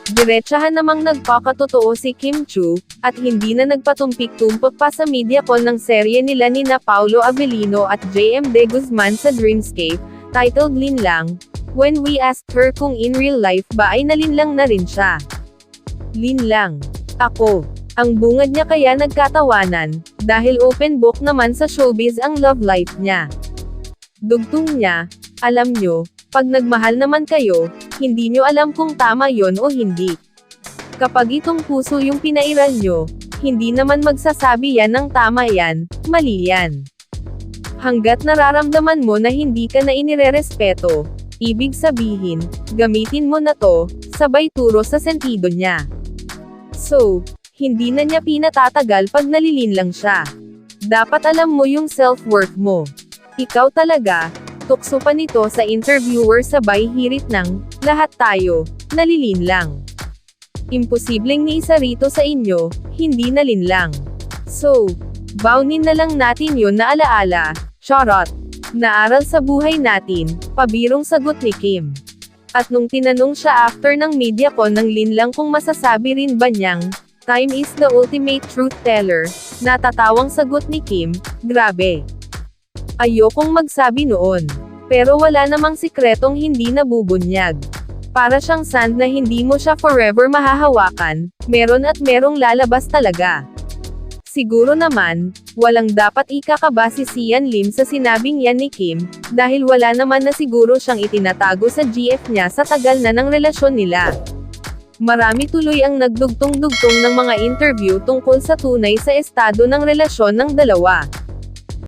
Diretsahan namang nagpakatotoo si Kim Chu, at hindi na nagpatumpik-tumpok pa sa media con ng serye nila nina Paulo Avellino at JM De Guzman sa Dreamscape, titled Linlang. When we asked her kung in real life ba ay nalinlang na rin siya. Linlang. Ako. Ang bungad niya kaya nagkatawanan, dahil open book naman sa showbiz ang love life niya. Dugtong niya, alam nyo, pag nagmahal naman kayo, hindi nyo alam kung tama yon o hindi. Kapag itong puso yung pinairal nyo, hindi naman magsasabi yan ng tama yan, mali yan. Hanggat nararamdaman mo na hindi ka na inirerespeto, ibig sabihin, gamitin mo na to, sabay turo sa sentido niya. So, hindi na niya pinatatagal pag nalilinlang siya. Dapat alam mo yung self-worth mo. Ikaw talaga. Tukso pa nito sa interviewer sabay hirit ng, lahat tayo, nalilinlang. Imposibleng ni isa rito sa inyo, hindi nalinlang. So, bawnin na lang natin yun na alaala, charot. Naaral sa buhay natin, pabirong sagot ni Kim. At nung tinanong siya after ng media con ng linlang kung masasabi rin ba niyang, time is the ultimate truth teller, natatawang sagot ni Kim, grabe. Ayokong magsabi noon. Pero wala namang sikretong hindi nabubunyag. Para siyang sand na hindi mo siya forever mahahawakan, meron at merong lalabas talaga. Siguro naman, walang dapat ikakaba si Sian Lim sa sinabing yan ni Kim, dahil wala naman na siguro siyang itinatago sa GF niya sa tagal na ng relasyon nila. Marami tuloy ang nagdugtong-dugtong ng mga interview tungkol sa tunay sa estado ng relasyon ng dalawa.